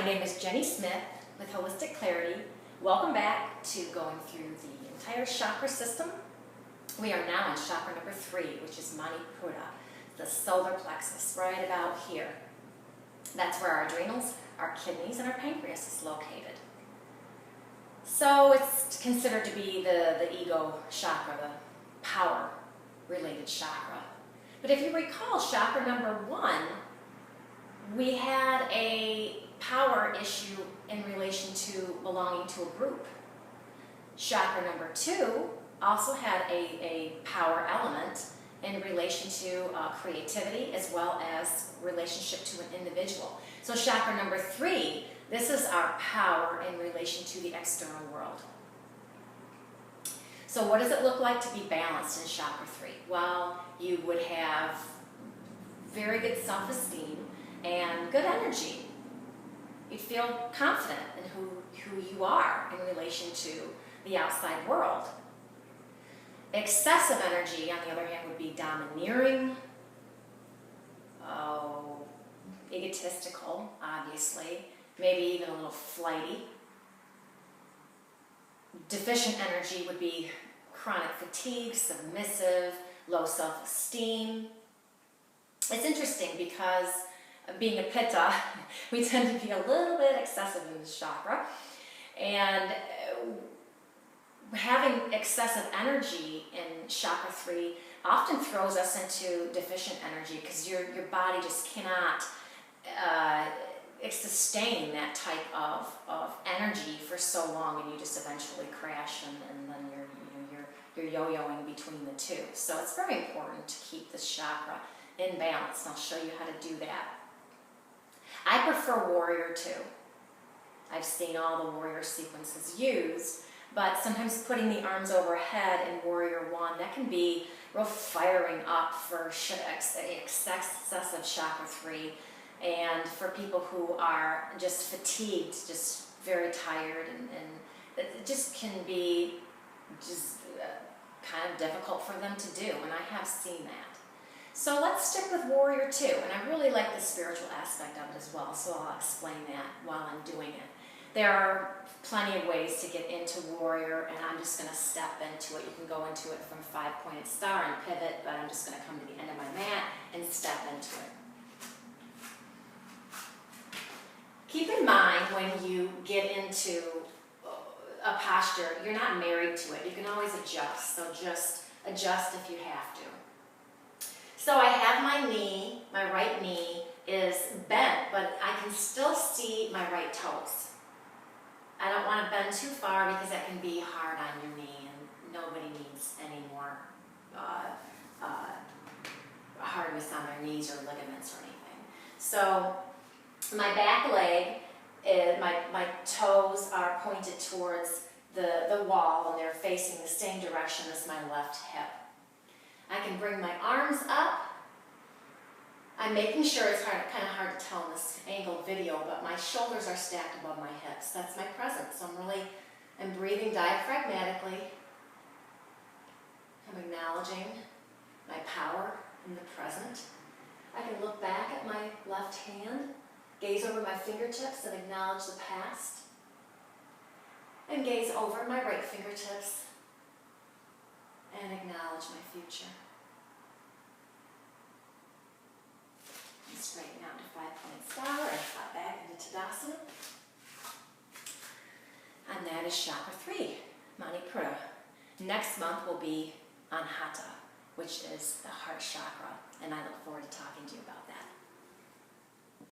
My name is Jenny Smith with Holistic Clarity. Welcome back to going through the entire chakra system. We are now in chakra number 3, which is Manipura, the solar plexus, right about here. That's where our adrenals, our kidneys, and our pancreas is located. So it's considered to be the ego chakra, the power-related chakra. But if you recall, chakra number 1, we had a power issue in relation to belonging to a group. Chakra number 2 also had a power element in relation to creativity as well as relationship to an individual. So chakra number 3, this is our power in relation to the external world. So what does it look like to be balanced in chakra 3? Well, you would have very good self-esteem and good energy. You'd feel confident in who you are in relation to the outside world. Excessive energy, on the other hand, would be domineering, egotistical, obviously, maybe even a little flighty. Deficient energy would be chronic fatigue, submissive, low self-esteem. It's interesting because being a pitta, we tend to be a little bit excessive in this chakra, and having excessive energy in chakra 3 often throws us into deficient energy because your body just cannot sustain that type of energy for so long, and you just eventually crash, and then you're yo-yoing between the two. So it's very important to keep this chakra in balance, and I'll show you how to do that. I prefer Warrior 2. I've seen all the Warrior sequences used, but sometimes putting the arms overhead in Warrior 1, that can be real firing up for excessive chakra 3, and for people who are just fatigued, just very tired, and it just can be kind of difficult for them to do, and I have seen that. So let's stick with Warrior 2, and I really like the spiritual aspect of it as well, so I'll explain that while I'm doing it. There are plenty of ways to get into Warrior, and I'm just going to step into it. You can go into it from 5-pointed star and pivot, but I'm just going to come to the end of my mat and step into it. Keep in mind when you get into a posture, you're not married to it. You can always adjust, so just adjust if you have to. So I have my knee, my right knee is bent, but I can still see my right toes. I don't want to bend too far because that can be hard on your knee, and nobody needs any more hardness on their knees or ligaments or anything. So my back leg, my toes are pointed towards the wall, and they're facing the same direction as my left hip. I can bring my arms up. I'm making sure, it's kind of hard to tell in this angled video, but my shoulders are stacked above my hips. That's my presence. So I'm breathing diaphragmatically. I'm acknowledging my power in the present. I can look back at my left hand, gaze over my fingertips and acknowledge the past, and gaze over my right fingertips and acknowledge my future. And straighten out to 5-point star and hop back into Tadasana. And that is chakra 3, Manipura. Next month will be Anahata, which is the heart chakra, and I look forward to talking to you about that.